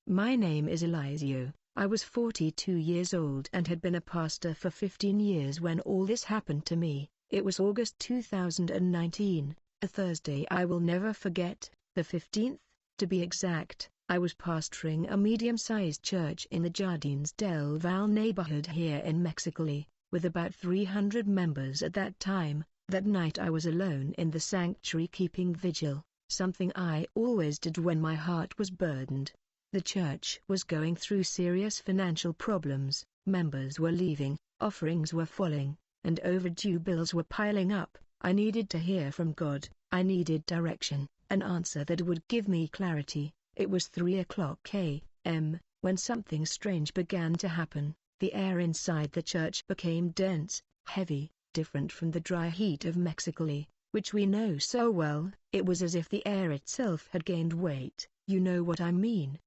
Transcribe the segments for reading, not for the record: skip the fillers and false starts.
My name is Eliseo. I was 42 years old and had been a pastor for 15 years when all this happened to me. It was August 2019, a Thursday I will never forget, the 15th, to be exact. I was pastoring a medium-sized church in the Jardines del Val neighborhood here in Mexicali, with about 300 members at that time. That night I was alone in the sanctuary keeping vigil, something I always did when my heart was burdened. The church was going through serious financial problems, members were leaving, offerings were falling, and overdue bills were piling up. I needed to hear from God. I needed direction, an answer that would give me clarity. It was 3:00 a.m. when something strange began to happen. The air inside the church became dense, heavy, different from the dry heat of Mexicali, which we know so well. It was as if the air itself had gained weight. You know what I mean.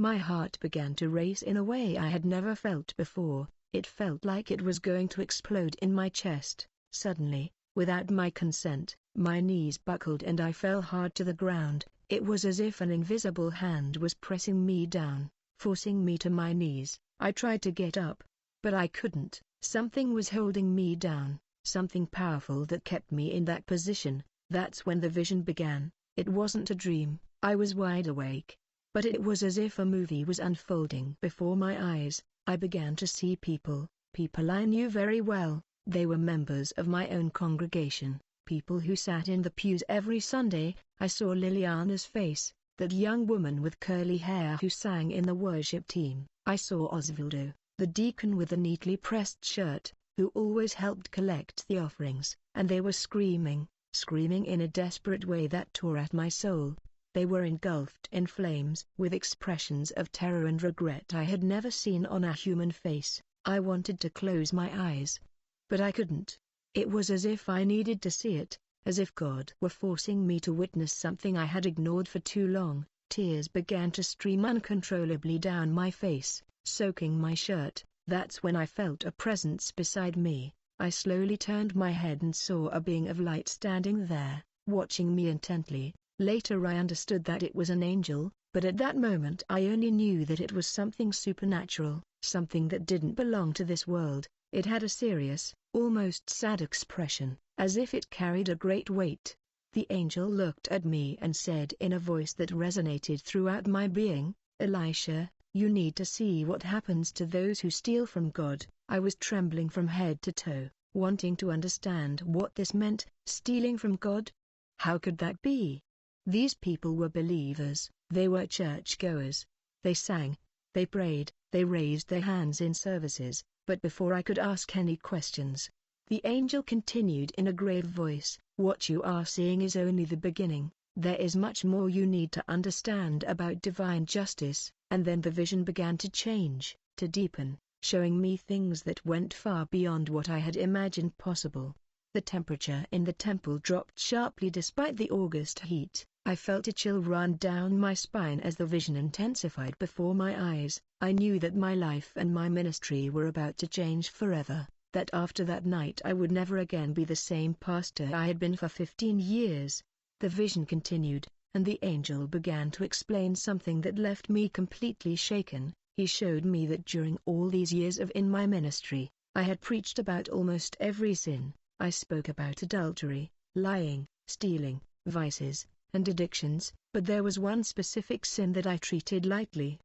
My heart began to race in a way I had never felt before. It felt like it was going to explode in my chest. Suddenly, without my consent, my knees buckled and I fell hard to the ground. It was as if an invisible hand was pressing me down, forcing me to my knees. I tried to get up, but I couldn't. Something was holding me down, something powerful that kept me in that position. That's when the vision began. It wasn't a dream. I was wide awake. But it was as if a movie was unfolding before my eyes. I began to see people I knew very well. They were members of my own congregation, people who sat in the pews every Sunday. I saw Liliana's face, that young woman with curly hair who sang in the worship team. I saw Osvaldo, the deacon with the neatly pressed shirt, who always helped collect the offerings, and they were screaming in a desperate way that tore at my soul. They were engulfed in flames with expressions of terror and regret I had never seen on a human face. I wanted to close my eyes, but I couldn't. It was as if I needed to see it, as if God were forcing me to witness something I had ignored for too long. Tears began to stream uncontrollably down my face, soaking my shirt. That's when I felt a presence beside me. I slowly turned my head and saw a being of light standing there, watching me intently. Later I understood that it was an angel, but at that moment I only knew that it was something supernatural, something that didn't belong to this world. It had a serious, almost sad expression, as if it carried a great weight. The angel looked at me and said in a voice that resonated throughout my being, "Elisha, you need to see what happens to those who steal from God." I was trembling from head to toe, wanting to understand what this meant, stealing from God. How could that be? These people were believers, they were churchgoers. They sang, they prayed, they raised their hands in services, but before I could ask any questions, the angel continued in a grave voice, "What you are seeing is only the beginning. There is much more you need to understand about divine justice." And then the vision began to change, to deepen, showing me things that went far beyond what I had imagined possible. The temperature in the temple dropped sharply despite the August heat. I felt a chill run down my spine as the vision intensified before my eyes. I knew that my life and my ministry were about to change forever, that after that night I would never again be the same pastor I had been for 15 years. The vision continued, and the angel began to explain something that left me completely shaken. He showed me that during all these years in my ministry, I had preached about almost every sin. I spoke about adultery, lying, stealing, vices, and addictions, but there was one specific sin that I treated lightly.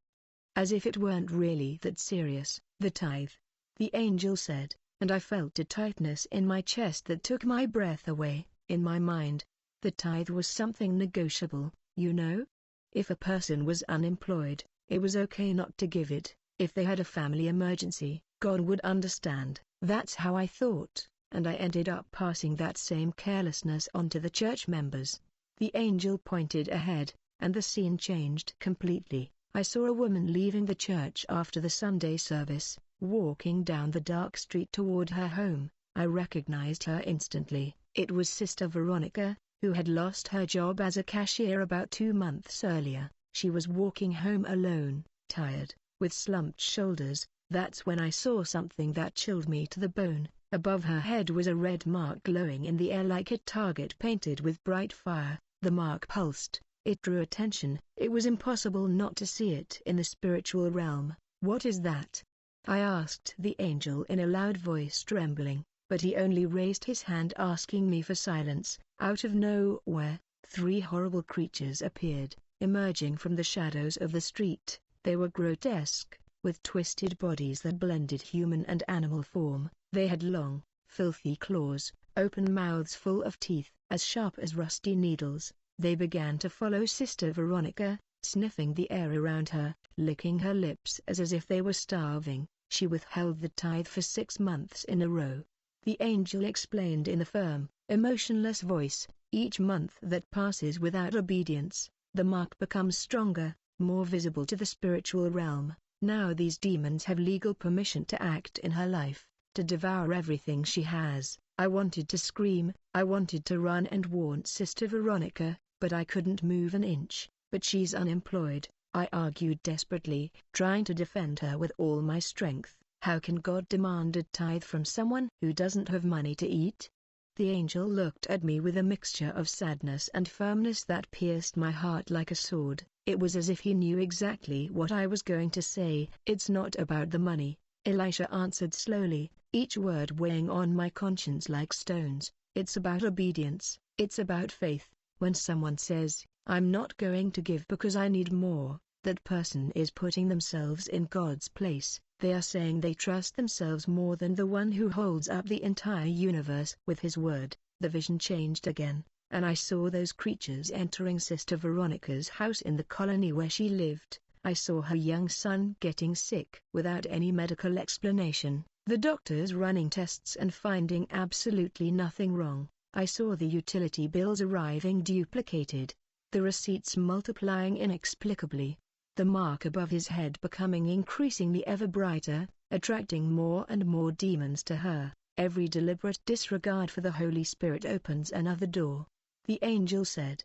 As if it weren't really that serious, the tithe. The angel said, and I felt a tightness in my chest that took my breath away. In my mind, the tithe was something negotiable, you know? If a person was unemployed, it was okay not to give it. If they had a family emergency, God would understand. That's how I thought, and I ended up passing that same carelessness on to the church members. The angel pointed ahead, and the scene changed completely. I saw a woman leaving the church after the Sunday service, walking down the dark street toward her home. I recognized her instantly. It was Sister Veronica, who had lost her job as a cashier about 2 months earlier. She was walking home alone, tired, with slumped shoulders. That's when I saw something that chilled me to the bone. Above her head was a red mark glowing in the air like a target painted with bright fire. The mark pulsed, It drew attention. It was impossible not to see it in the spiritual realm. "What is that?" I asked the angel in a loud voice, trembling, but he only raised his hand asking me for silence. Out of nowhere, 3 horrible creatures appeared, emerging from the shadows of the street. They were grotesque, with twisted bodies that blended human and animal form. They had long, filthy claws, open mouths full of teeth as sharp as rusty needles. They began to follow Sister Veronica, sniffing the air around her, licking her lips as if they were starving. She withheld the tithe for 6 months in a row. The angel explained in a firm, emotionless voice, "Each month that passes without obedience, the mark becomes stronger, more visible to the spiritual realm. Now these demons have legal permission to act in her life, to devour everything she has." I wanted to scream, I wanted to run and warn Sister Veronica, but I couldn't move an inch. "But she's unemployed," I argued desperately, trying to defend her with all my strength. "How can God demand a tithe from someone who doesn't have money to eat?" The angel looked at me with a mixture of sadness and firmness that pierced my heart like a sword. It was as if he knew exactly what I was going to say. "It's not about the money," Elisha answered slowly, each word weighing on my conscience like stones. "It's about obedience, it's about faith. When someone says, 'I'm not going to give because I need more,' that person is putting themselves in God's place. They are saying they trust themselves more than the one who holds up the entire universe with his word." The vision changed again, and I saw those creatures entering Sister Veronica's house in the colony where she lived. I saw her young son getting sick without any medical explanation, the doctors running tests and finding absolutely nothing wrong. I saw the utility bills arriving duplicated, the receipts multiplying inexplicably, the mark above his head becoming increasingly ever brighter, attracting more and more demons to her. Every deliberate disregard for the Holy Spirit opens another door. The angel said,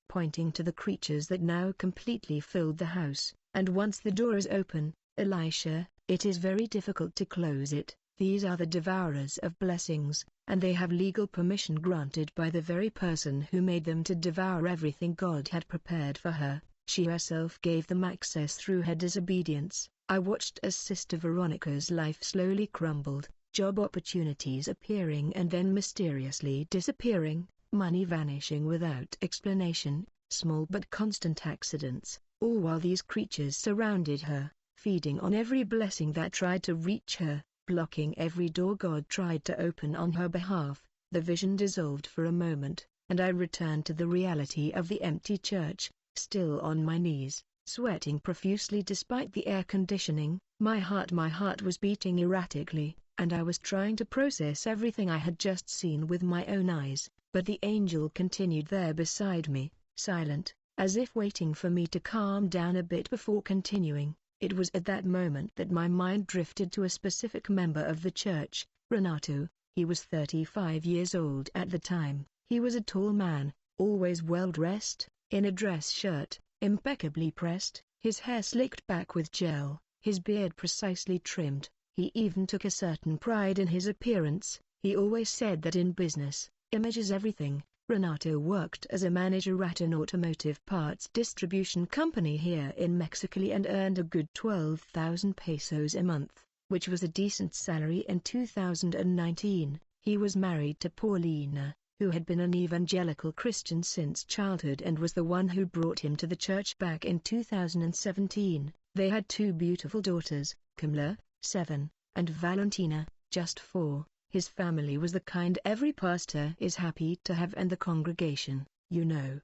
pointing to the creatures that now completely filled the house, "And once the door is open, Elisha, it is very difficult to close it. These are the devourers of blessings, and they have legal permission granted by the very person who made them to devour everything God had prepared for her. She herself gave them access through her disobedience." I watched as Sister Veronica's life slowly crumbled, job opportunities appearing and then mysteriously disappearing, money vanishing without explanation, small but constant accidents, all while these creatures surrounded her, feeding on every blessing that tried to reach her, blocking every door God tried to open on her behalf. The vision dissolved for a moment, and I returned to the reality of the empty church, still on my knees, sweating profusely despite the air conditioning. My heart was beating erratically, and I was trying to process everything I had just seen with my own eyes. But the angel continued there beside me, silent, as if waiting for me to calm down a bit before continuing. It was at that moment that my mind drifted to a specific member of the church, Renato. He was 35 years old at the time. He was a tall man, always well-dressed, in a dress shirt, impeccably pressed, his hair slicked back with gel, his beard precisely trimmed. He even took a certain pride in his appearance. He always said that in business, image is everything. Renato worked as a manager at an automotive parts distribution company here in Mexico and earned a good 12,000 pesos a month, which was a decent salary in 2019. He was married to Paulina, who had been an evangelical Christian since childhood and was the one who brought him to the church back in 2017. They had 2 beautiful daughters, Camila, 7, and Valentina, just 4. His family was the kind every pastor is happy to have, and the congregation, you know.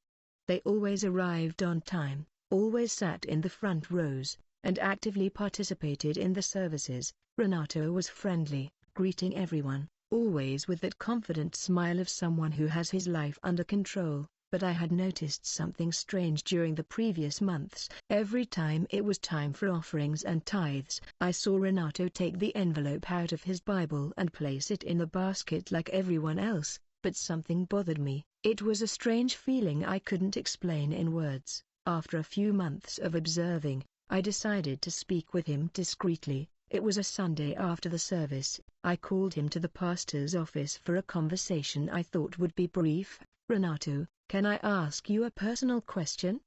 They always arrived on time, always sat in the front rows, and actively participated in the services. Renato was friendly, greeting everyone, always with that confident smile of someone who has his life under control. But I had noticed something strange during the previous months. Every time it was time for offerings and tithes, I saw Renato take the envelope out of his Bible and place it in the basket like everyone else, but something bothered me. It was a strange feeling I couldn't explain in words. After a few months of observing, I decided to speak with him discreetly. It was a Sunday after the service. I called him to the pastor's office for a conversation I thought would be brief. "Renato, "Can I ask you a personal question?"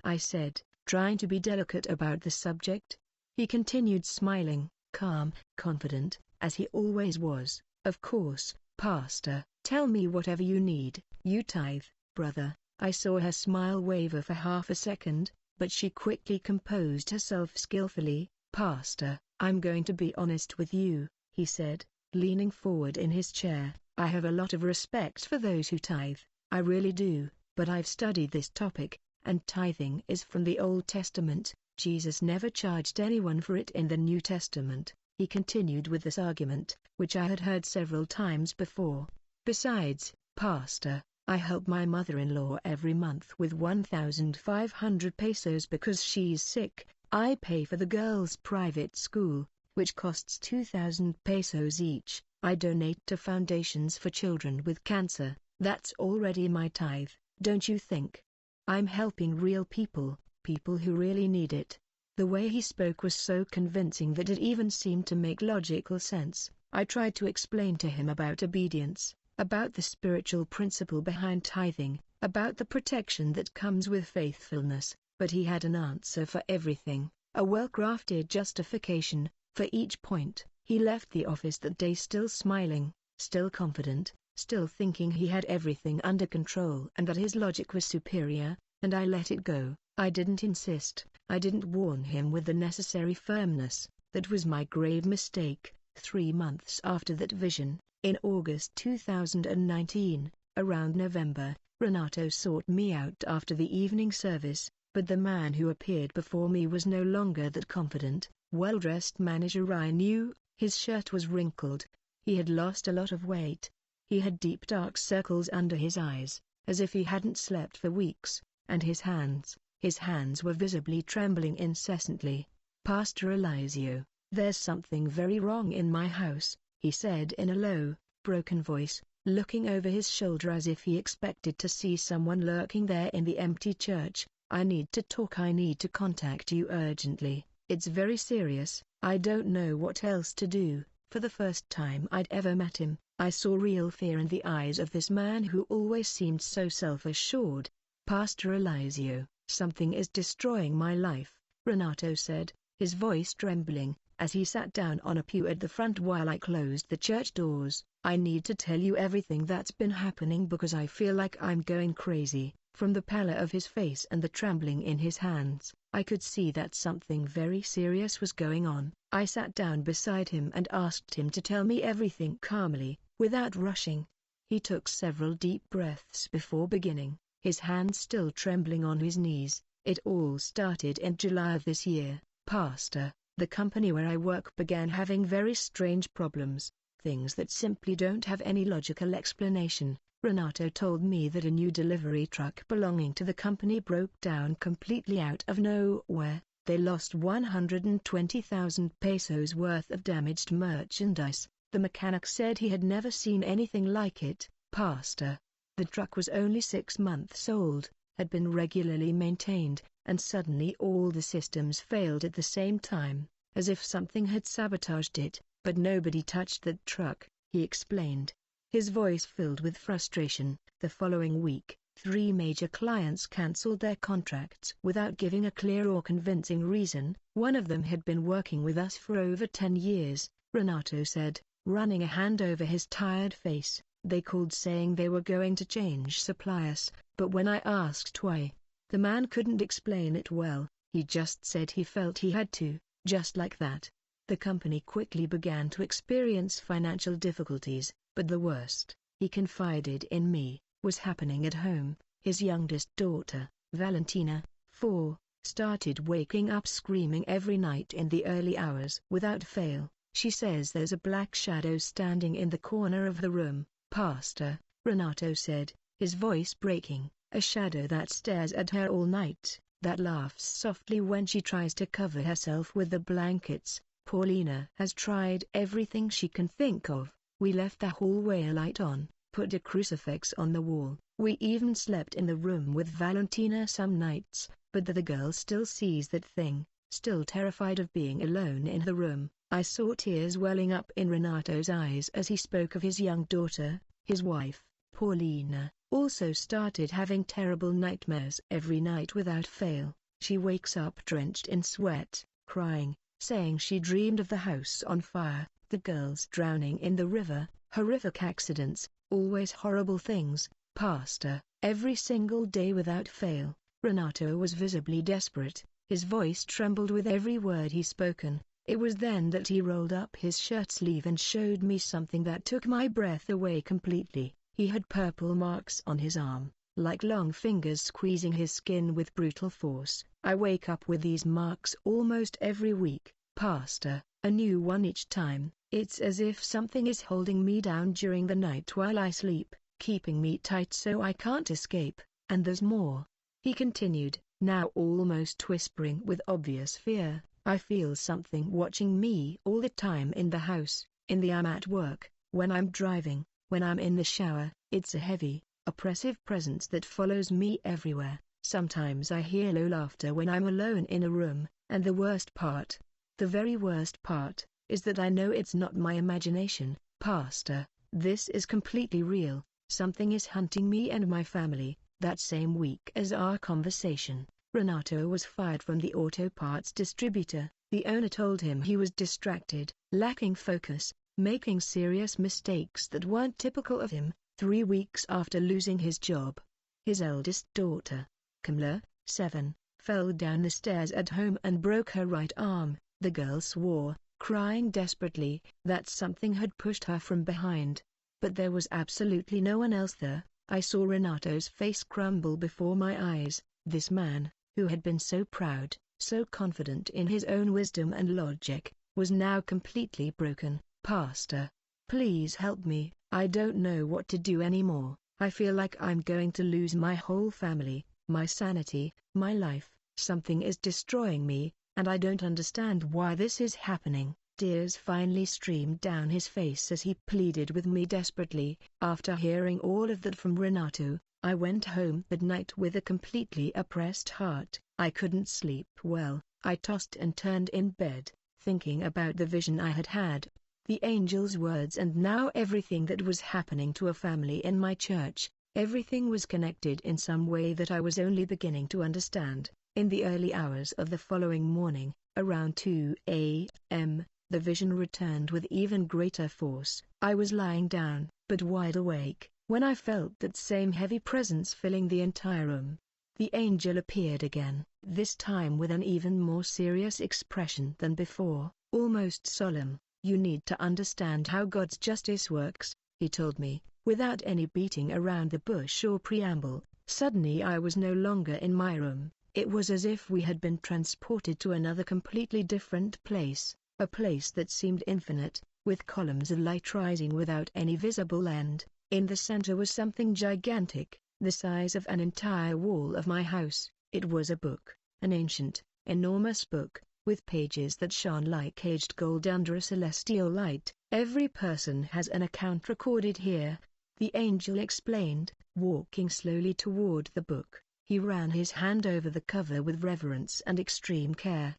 I said, trying to be delicate about the subject. He continued smiling, calm, confident, as he always was. "Of course, Pastor. Tell me whatever you need." "You tithe, brother?" I saw her smile waver for half a second, but she quickly composed herself skillfully. "Pastor, I'm going to be honest with you," he said, leaning forward in his chair. "I have a lot of respect for those who tithe, I really do, but I've studied this topic, and tithing is from the Old Testament. Jesus never charged anyone for it in the New Testament." He continued with this argument, which I had heard several times before. "Besides, Pastor, I help my mother-in-law every month with 1,500 pesos because she's sick. I pay for the girls' private school, which costs 2,000 pesos each. I donate to foundations for children with cancer. That's already my tithe, don't you think? I'm helping real people, people who really need it." The way he spoke was so convincing that it even seemed to make logical sense. I tried to explain to him about obedience, about the spiritual principle behind tithing, about the protection that comes with faithfulness, but he had an answer for everything, a well-crafted justification for each point. He left the office that day still smiling, still confident, still thinking he had everything under control and that his logic was superior, and I let it go. I didn't insist, I didn't warn him with the necessary firmness. That was my grave mistake. 3 months after that vision, in August 2019, around November, Renato sought me out after the evening service, but the man who appeared before me was no longer that confident, well-dressed manager I knew. His shirt was wrinkled. He had lost a lot of weight. He had deep dark circles under his eyes, as if he hadn't slept for weeks, and his hands were visibly trembling incessantly. "Pastor Eliseo, there's something very wrong in my house," he said in a low, broken voice, looking over his shoulder as if he expected to see someone lurking there in the empty church. "I need to talk. I need to contact you urgently. It's very serious." I don't know what else to do. For the first time I'd ever met him, I saw real fear in the eyes of this man who always seemed so self-assured. "Pastor Eliseo, something is destroying my life," Renato said, his voice trembling, as he sat down on a pew at the front while I closed the church doors. "I need to tell you everything that's been happening because I feel like I'm going crazy." From the pallor of his face and the trembling in his hands, I could see that something very serious was going on. I sat down beside him and asked him to tell me everything calmly, without rushing. He took several deep breaths before beginning, his hands still trembling on his knees. "It all started in July of this year, Pastor. The company where I work began having very strange problems, things that simply don't have any logical explanation." Renato told me that a new delivery truck belonging to the company broke down completely out of nowhere. They lost 120,000 pesos worth of damaged merchandise. The mechanic said he had never seen anything like it. "Pastor, the truck was only 6 months old, had been regularly maintained, and suddenly all the systems failed at the same time, as if something had sabotaged it, but nobody touched that truck," he explained. His voice filled with frustration. The following week, 3 major clients cancelled their contracts without giving a clear or convincing reason. One of them had been working with us for over 10 years, Renato said, running a hand over his tired face. "They called saying they were going to change suppliers, but when I asked why, the man couldn't explain it well. He just said he felt he had to." Just like that, the company quickly began to experience financial difficulties. But the worst, he confided in me, was happening at home. His youngest daughter, Valentina, 4, started waking up screaming every night in the early hours. Without fail, she says there's a black shadow standing in the corner of the room. "Pastor," Renato said, his voice breaking, "a shadow that stares at her all night, that laughs softly when she tries to cover herself with the blankets. Paulina has tried everything she can think of. We left the hallway light on, put a crucifix on the wall. We even slept in the room with Valentina some nights, but the girl still sees that thing, still terrified of being alone in the room." I saw tears welling up in Renato's eyes as he spoke of his young daughter, his wife, Paulina also started having terrible nightmares every night without fail. She wakes up drenched in sweat, crying, saying she dreamed of the house on fire, the girls drowning in the river, horrific accidents, always horrible things, Pastor. Every single day without fail. Renato was visibly desperate, his voice trembled with every word he spoken. It was then that he rolled up his shirt sleeve and showed me something that took my breath away completely. He had purple marks on his arm, like long fingers squeezing his skin with brutal force. I wake up with these marks almost every week, Pastor, a new one each time. It's as if something is holding me down during the night while I sleep, keeping me tight so I can't escape. And there's more. He continued, now almost whispering with obvious fear. I feel something watching me all the time in the house, I'm at work, when I'm driving, when I'm in the shower. It's a heavy, oppressive presence that follows me everywhere. Sometimes I hear low laughter when I'm alone in a room, and the worst part, the very worst part, is that I know it's not my imagination. Pastor, this is completely real. Something is hunting me and my family. That same week as our conversation, Renato was fired from the auto parts distributor. The owner told him he was distracted, lacking focus, making serious mistakes that weren't typical of him. 3 weeks after losing his job, his eldest daughter, Kamla, 7, fell down the stairs at home and broke her right arm. The girl swore, crying desperately, that something had pushed her from behind. But there was absolutely no one else there. I saw Renato's face crumble before my eyes. This man, who had been so proud, so confident in his own wisdom and logic, was now completely broken. Pastor, please help me. I don't know what to do anymore. I feel like I'm going to lose my whole family, my sanity, my life. Something is destroying me, and I don't understand why this is happening. Tears finally streamed down his face as he pleaded with me desperately. After hearing all of that from Renato, I went home that night with a completely oppressed heart. I couldn't sleep well. I tossed and turned in bed, thinking about the vision I had had, the angel's words, and now everything that was happening to a family in my church. Everything was connected in some way that I was only beginning to understand. In the early hours of the following morning, around 2 a.m., the vision returned with even greater force. I was lying down, but wide awake, when I felt that same heavy presence filling the entire room. The angel appeared again, this time with an even more serious expression than before, almost solemn. You need to understand how God's justice works, he told me, without any beating around the bush or preamble. Suddenly I was no longer in my room. It was as if we had been transported to another completely different place, a place that seemed infinite, with columns of light rising without any visible end. In the center was something gigantic, the size of an entire wall of my house. It was a book, an ancient, enormous book, with pages that shone like aged gold under a celestial light. Every person has an account recorded here, the angel explained, walking slowly toward the book. He ran his hand over the cover with reverence and extreme care.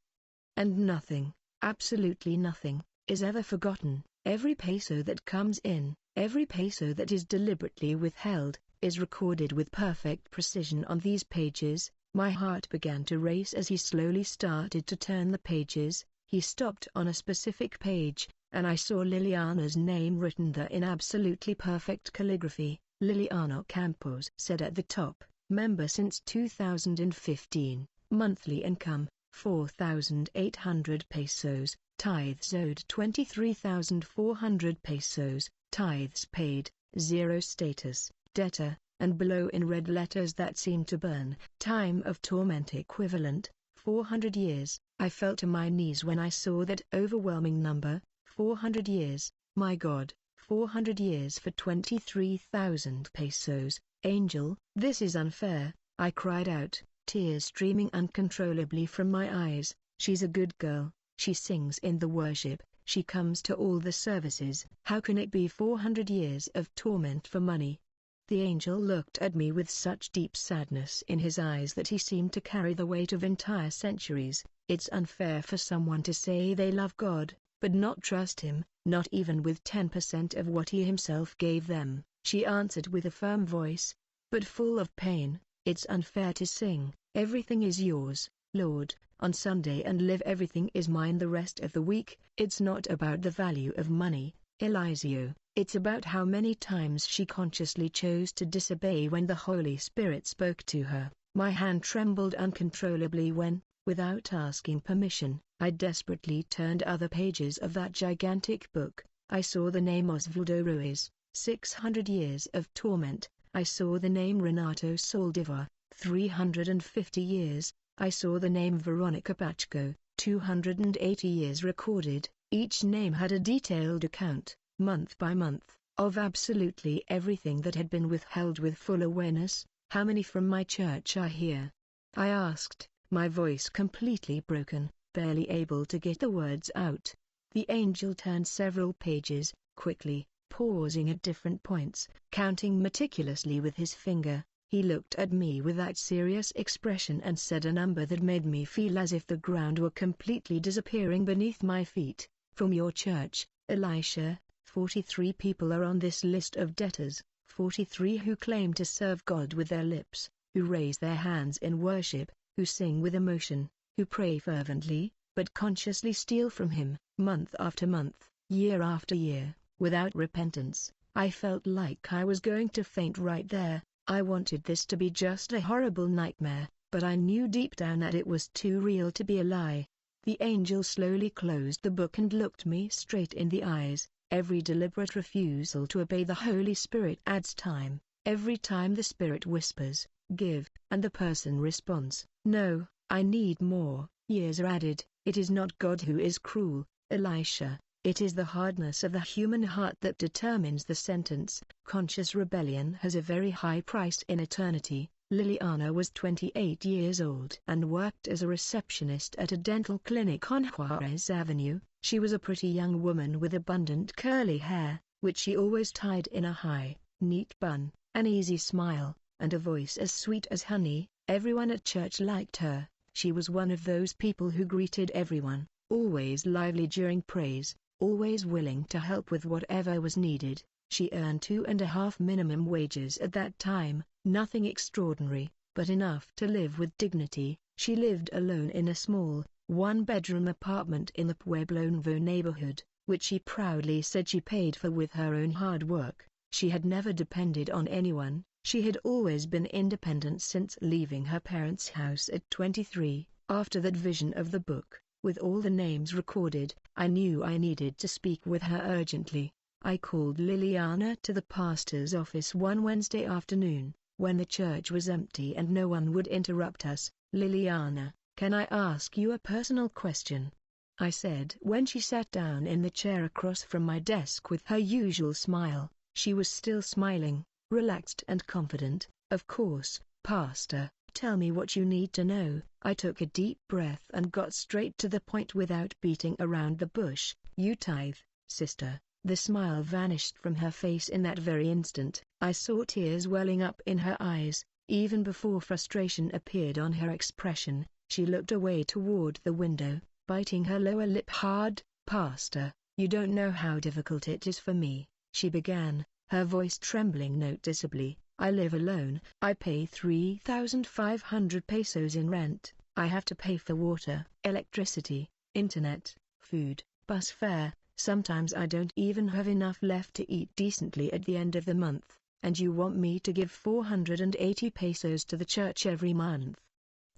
And nothing, absolutely nothing, is ever forgotten. Every peso that comes in, every peso that is deliberately withheld, is recorded with perfect precision on these pages. My heart began to race as he slowly started to turn the pages. He stopped on a specific page, and I saw Liliana's name written there in absolutely perfect calligraphy. Liliana Campos said at the top, member since 2015, monthly income, 4,800 pesos, tithes owed 23,400 pesos, tithes paid, 0 status, debtor, and below in red letters that seemed to burn, time of torment equivalent, 400 years. I fell to my knees when I saw that overwhelming number, 400 years. My God, 400 years for 23,000 pesos. Angel, this is unfair, I cried out, tears streaming uncontrollably from my eyes. She's a good girl, she sings in the worship, she comes to all the services. How can it be 400 years of torment for money? The angel looked at me with such deep sadness in his eyes that he seemed to carry the weight of entire centuries. It's unfair for someone to say they love God, but not trust Him, not even with 10% of what He Himself gave them. she answered with a firm voice, but full of pain. "It's unfair to sing, 'Everything is yours, Lord,' on Sunday and live 'Everything is mine' the rest of the week." It's not about the value of money, Eliseo. It's about how many times she consciously chose to disobey when the Holy Spirit spoke to her. My hand trembled uncontrollably when, without asking permission, I desperately turned other pages of that gigantic book. I saw the name Osvaldo Ruiz, 600 Years of Torment. I saw the name Renato Saldivar, 350 years. I saw the name Veronica Pachko, 280 years recorded. Each name had a detailed account, month by month, of absolutely everything that had been withheld with full awareness. "How many from my church are here?" I asked, my voice completely broken, barely able to get the words out. The angel turned several pages, quickly, pausing at different points, counting meticulously with his finger. He looked at me with that serious expression and said a number that made me feel as if the ground were completely disappearing beneath my feet. "From your church, Elisha, 43 people are on this list of debtors, 43 who claim to serve God with their lips, who raise their hands in worship, who sing with emotion, who pray fervently, but consciously steal from Him, month after month, year after year, without repentance." I felt like I was going to faint right there. I wanted this to be just a horrible nightmare, but I knew deep down that it was too real to be a lie. The angel slowly closed the book and looked me straight in the eyes. Every deliberate refusal to obey the Holy Spirit adds time. Every time the Spirit whispers, "Give," and the person responds, "No, I need more," years are added. It is not God who is cruel, Elisha. It is the hardness of the human heart that determines the sentence. Conscious rebellion has a very high price in eternity. Liliana was 28 years old and worked as a receptionist at a dental clinic on Juarez Avenue. She was a pretty young woman with abundant curly hair, which she always tied in a high, neat bun, an easy smile, and a voice as sweet as honey. Everyone at church liked her. She was one of those people who greeted everyone, always lively during praise, always willing to help with whatever was needed. She earned 2.5 minimum wages at that time, nothing extraordinary, but enough to live with dignity. She lived alone in a small, one-bedroom apartment in the Pueblo Nuevo neighborhood, which she proudly said she paid for with her own hard work. She had never depended on anyone. She had always been independent since leaving her parents' house at 23. After that vision of the book, with all the names recorded, I knew I needed to speak with her urgently. I called Liliana to the pastor's office one Wednesday afternoon, when the church was empty and no one would interrupt us. "Liliana, can I ask you a personal question?" I said when she sat down in the chair across from my desk with her usual smile. She was still smiling, relaxed and confident. "Of course, Pastor, tell me what you need to know." I took a deep breath and got straight to the point without beating around the bush. "You tithe, sister." The smile vanished from her face in that very instant. I saw tears welling up in her eyes. Even before frustration appeared on her expression, she looked away toward the window, biting her lower lip hard. "Pastor, you don't know how difficult it is for me," she began, her voice trembling noticeably. "I live alone. I pay 3,500 pesos in rent. I have to pay for water, electricity, internet, food, bus fare. Sometimes I don't even have enough left to eat decently at the end of the month, and you want me to give 480 pesos to the church every month."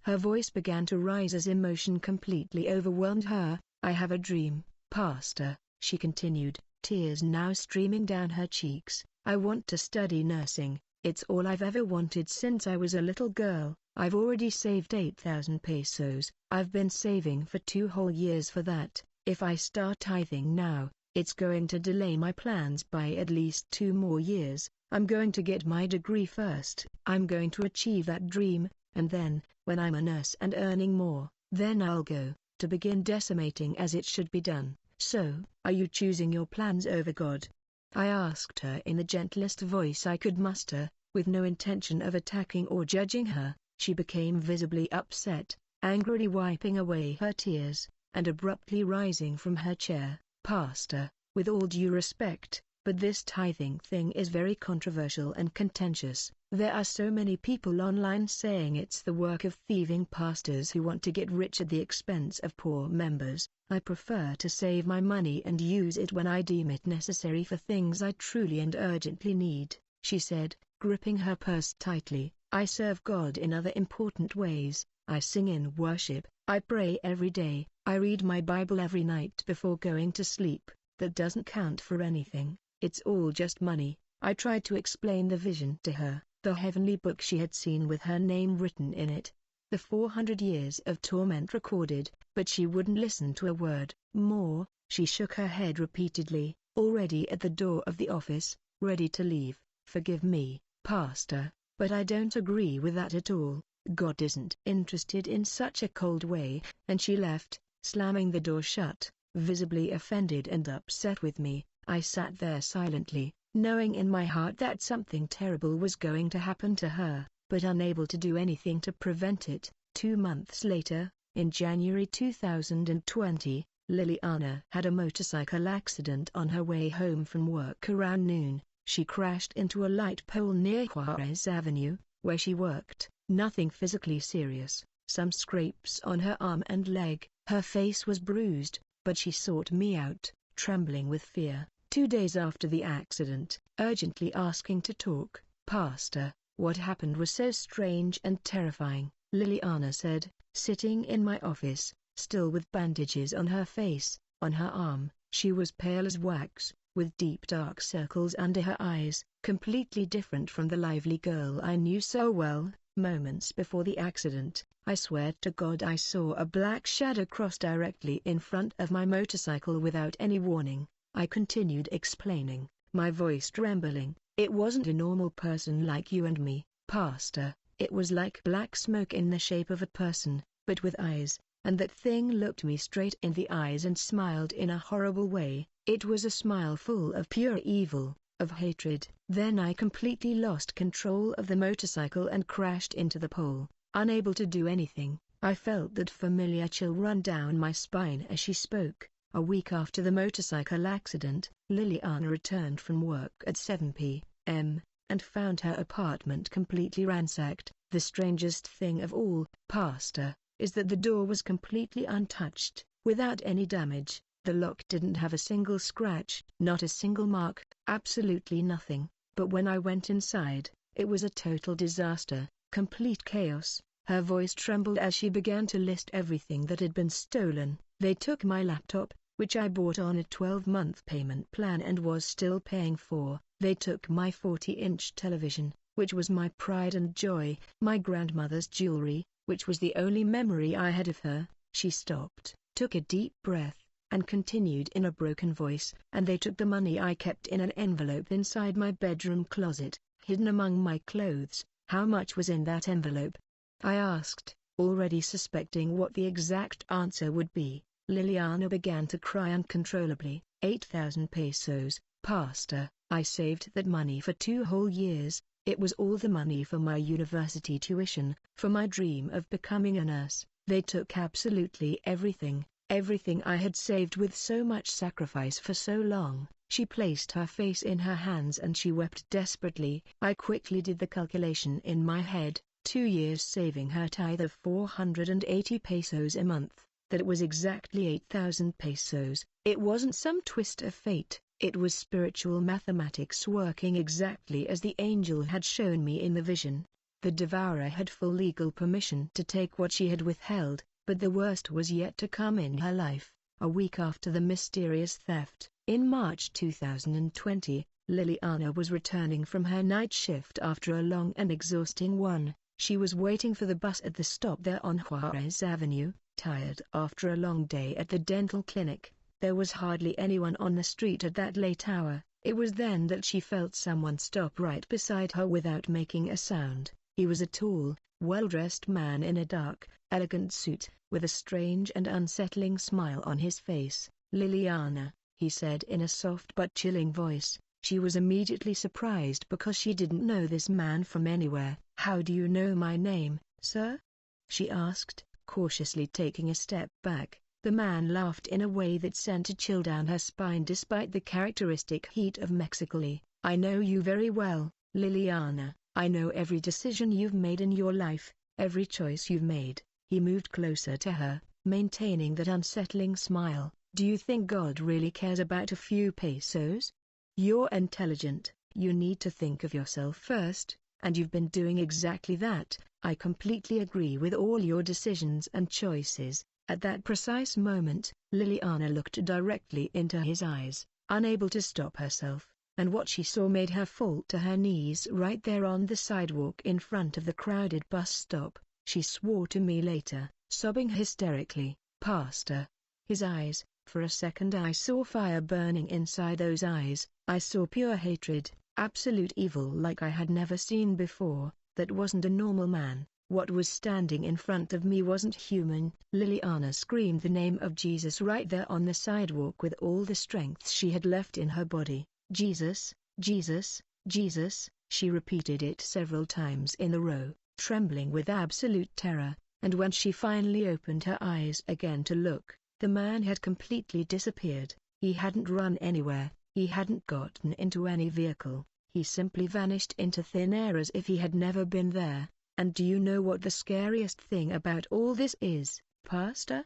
Her voice began to rise as emotion completely overwhelmed her. "I have a dream, Pastor," she continued, tears now streaming down her cheeks. "I want to study nursing. It's all I've ever wanted since I was a little girl. I've already saved 8,000 pesos. I've been saving for 2 whole years for that. If I start tithing now, it's going to delay my plans by at least 2 more years. I'm going to get my degree first. I'm going to achieve that dream, and then, when I'm a nurse and earning more, then I'll go, to begin decimating as it should be done. So, are you choosing your plans over God?" I asked her in the gentlest voice I could muster, with no intention of attacking or judging her. She became visibly upset, angrily wiping away her tears, and abruptly rising from her chair. "Pastor, with all due respect, But this tithing thing is very controversial and contentious. There are so many people online saying it's the work of thieving pastors who want to get rich at the expense of poor members. I prefer to save my money and use it when I deem it necessary for things I truly and urgently need," she said, gripping her purse tightly. "I serve God in other important ways. I sing in worship, I pray every day, I read my Bible every night before going to sleep. That doesn't count for anything. It's all just money." I tried to explain the vision to her, the heavenly book she had seen with her name written in it, the 400 years of torment recorded, but she wouldn't listen to a word. More, she shook her head repeatedly, already at the door of the office, ready to leave. "Forgive me, Pastor, but I don't agree with that at all. God isn't interested in such a cold way," and she left, slamming the door shut, visibly offended and upset with me. I sat there silently, knowing in my heart that something terrible was going to happen to her, but unable to do anything to prevent it. 2 months later, in January 2020, Liliana had a motorcycle accident on her way home from work around noon. She crashed into a light pole near Juarez Avenue, where she worked. Nothing physically serious, some scrapes on her arm and leg. Her face was bruised, but she sought me out, trembling with fear. 2 days after the accident, urgently asking to talk. "Pastor, what happened was so strange and terrifying," Liliana said, sitting in my office, still with bandages on her face. On her arm, she was pale as wax, with deep dark circles under her eyes, completely different from the lively girl I knew so well. "Moments before the accident, I swear to God I saw a black shadow cross directly in front of my motorcycle without any warning," I continued explaining, my voice trembling. "It wasn't a normal person like you and me, Pastor. It was like black smoke in the shape of a person, but with eyes, and that thing looked me straight in the eyes and smiled in a horrible way. It was a smile full of pure evil, of hatred." Then I completely lost control of the motorcycle and crashed into the pole. Unable to do anything, I felt that familiar chill run down my spine as she spoke. A week after the motorcycle accident, Liliana returned from work at 7 p.m., and found her apartment completely ransacked. The strangest thing of all, Pastor, is that the door was completely untouched, without any damage. The lock didn't have a single scratch, not a single mark, absolutely nothing. But when I went inside, it was a total disaster, complete chaos. Her voice trembled as she began to list everything that had been stolen. "They took my laptop, which I bought on a 12-month payment plan and was still paying for. They took my 40-inch television, which was my pride and joy, my grandmother's jewelry, which was the only memory I had of her." She stopped, took a deep breath, and continued in a broken voice, "And they took the money I kept in an envelope inside my bedroom closet, hidden among my clothes." "How much was in that envelope?" I asked, already suspecting what the exact answer would be. Liliana began to cry uncontrollably. 8,000 pesos, Pastor. I saved that money for 2 whole years. It was all the money for my university tuition, for my dream of becoming a nurse. They took absolutely everything, everything I had saved with so much sacrifice for so long." She placed her face in her hands and she wept desperately. I quickly did the calculation in my head. 2 years saving her tithe of 480 pesos a month. That was exactly 8,000 pesos. It wasn't some twist of fate, it was spiritual mathematics working exactly as the angel had shown me in the vision. The devourer had full legal permission to take what she had withheld, but the worst was yet to come in her life. A week after the mysterious theft, in March 2020, Liliana was returning from her night shift after a long and exhausting one. She was waiting for the bus at the stop there on Juarez Avenue. Tired after a long day at the dental clinic, there was hardly anyone on the street at that late hour. It was then that she felt someone stop right beside her without making a sound. He was a tall, well-dressed man in a dark, elegant suit, with a strange and unsettling smile on his face. "Liliana," he said in a soft but chilling voice. She was immediately surprised because she didn't know this man from anywhere. "How do you know my name, sir?" she asked, cautiously taking a step back. The man laughed in a way that sent a chill down her spine despite the characteristic heat of Mexico. I know you very well, Liliana. I know every decision you've made in your life, every choice you've made. He moved closer to her, maintaining that unsettling smile. Do you think God really cares about a few pesos? You're intelligent, you need to think of yourself first, and you've been doing exactly that. I completely agree with all your decisions and choices. At that precise moment, Liliana looked directly into his eyes, unable to stop herself, and what she saw made her fall to her knees right there on the sidewalk in front of the crowded bus stop. She swore to me later, sobbing hysterically, "Pastor." His eyes, for a second I saw fire burning inside those eyes. I saw pure hatred, absolute evil like I had never seen before. That wasn't a normal man. What was standing in front of me wasn't human. Liliana screamed the name of Jesus right there on the sidewalk with all the strength she had left in her body. Jesus, Jesus, Jesus. She repeated it several times in a row, trembling with absolute terror, and when she finally opened her eyes again to look, the man had completely disappeared. He hadn't run anywhere, he hadn't gotten into any vehicle, he simply vanished into thin air as if he had never been there. And do you know what the scariest thing about all this is, Pastor?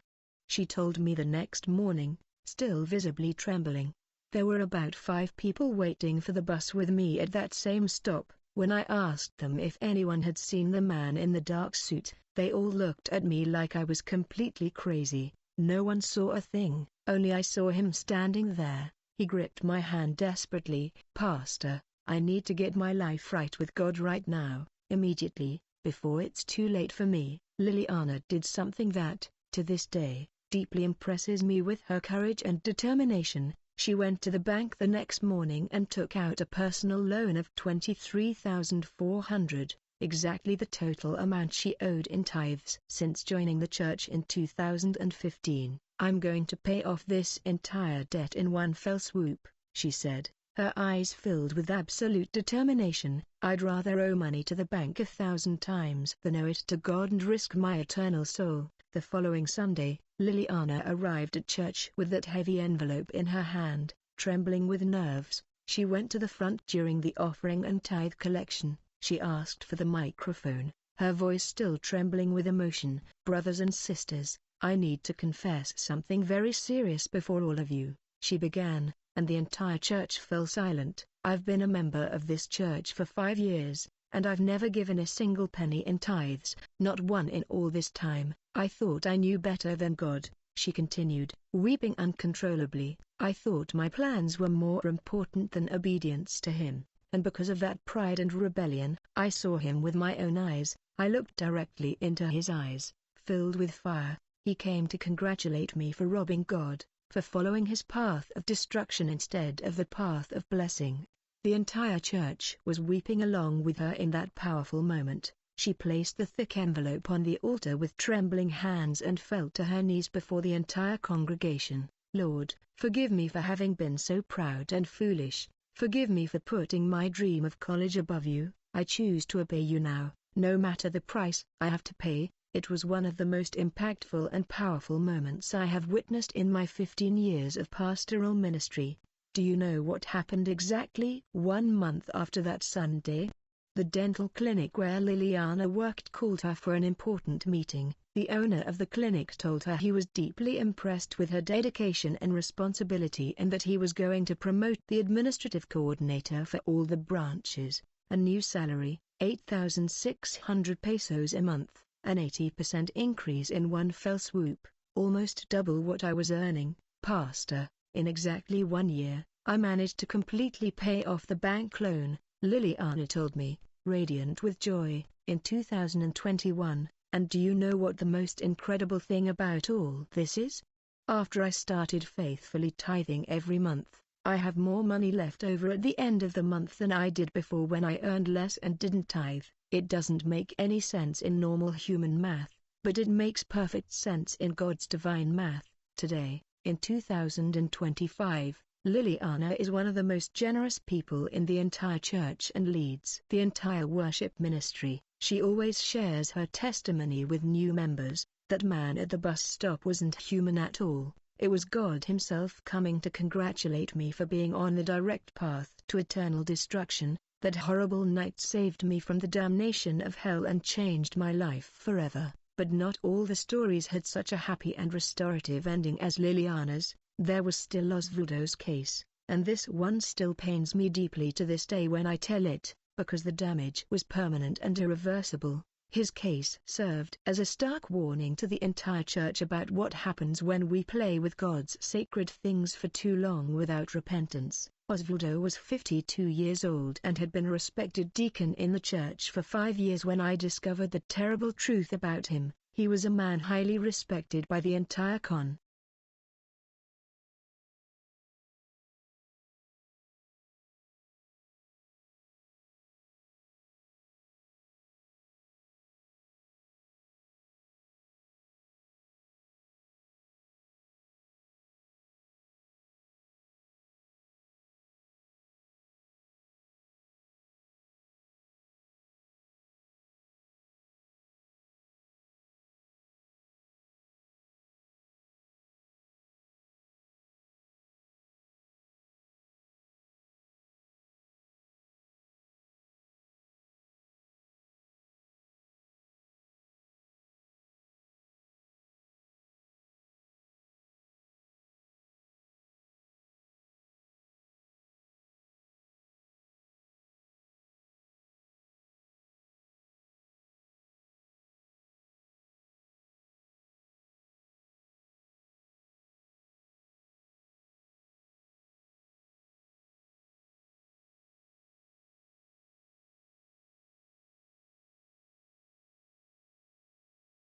She told me the next morning, still visibly trembling. There were about 5 people waiting for the bus with me at that same stop. When I asked them if anyone had seen the man in the dark suit, they all looked at me like I was completely crazy. No one saw a thing, only I saw him standing there. He gripped my hand desperately. Pastor, I need to get my life right with God right now, immediately, before it's too late for me. Liliana did something that, to this day, deeply impresses me with her courage and determination. She went to the bank the next morning and took out a personal loan of $23,400, exactly the total amount she owed in tithes since joining the church in 2015. I'm going to pay off this entire debt in one fell swoop, she said, her eyes filled with absolute determination. I'd rather owe money to the bank 1,000 times than owe it to God and risk my eternal soul. The following Sunday, Liliana arrived at church with that heavy envelope in her hand, trembling with nerves. She went to the front during the offering and tithe collection. She asked for the microphone, her voice still trembling with emotion. Brothers and sisters, I need to confess something very serious before all of you, she began, and the entire church fell silent. I've been a member of this church for 5 years, and I've never given a single penny in tithes, not one in all this time. I thought I knew better than God, she continued, weeping uncontrollably. I thought my plans were more important than obedience to Him, and because of that pride and rebellion, I saw Him with my own eyes. I looked directly into His eyes, filled with fire. He came to congratulate me for robbing God, for following His path of destruction instead of the path of blessing. The entire church was weeping along with her in that powerful moment. She placed the thick envelope on the altar with trembling hands and fell to her knees before the entire congregation. Lord, forgive me for having been so proud and foolish. Forgive me for putting my dream of college above you. I choose to obey you now, no matter the price I have to pay. It was one of the most impactful and powerful moments I have witnessed in my 15 years of pastoral ministry. Do you know what happened exactly 1 month after that Sunday? The dental clinic where Liliana worked called her for an important meeting. The owner of the clinic told her he was deeply impressed with her dedication and responsibility and that he was going to promote the administrative coordinator for all the branches. A new salary, 8,600 pesos a month, an 80% increase in one fell swoop, almost double what I was earning. Pastor, in exactly 1 year, I managed to completely pay off the bank loan, Liliana told me, radiant with joy, in 2021. And do you know what the most incredible thing about all this is? After I started faithfully tithing every month, I have more money left over at the end of the month than I did before when I earned less and didn't tithe. It doesn't make any sense in normal human math, but it makes perfect sense in God's divine math. Today, in 2025, Liliana is one of the most generous people in the entire church and leads the entire worship ministry. She always shares her testimony with new members, That man at the bus stop wasn't human at all. It was God himself coming to congratulate me for being on the direct path to eternal destruction. That horrible night saved me from the damnation of hell and changed my life forever. But not all the stories had such a happy and restorative ending as Liliana's. There was still Osvaldo's case, and this one still pains me deeply to this day when I tell it, because the damage was permanent and irreversible. His case served as a stark warning to the entire church about what happens when we play with God's sacred things for too long without repentance. Osvaldo was 52 years old and had been a respected deacon in the church for 5 years when I discovered the terrible truth about him. He was a man highly respected by the entire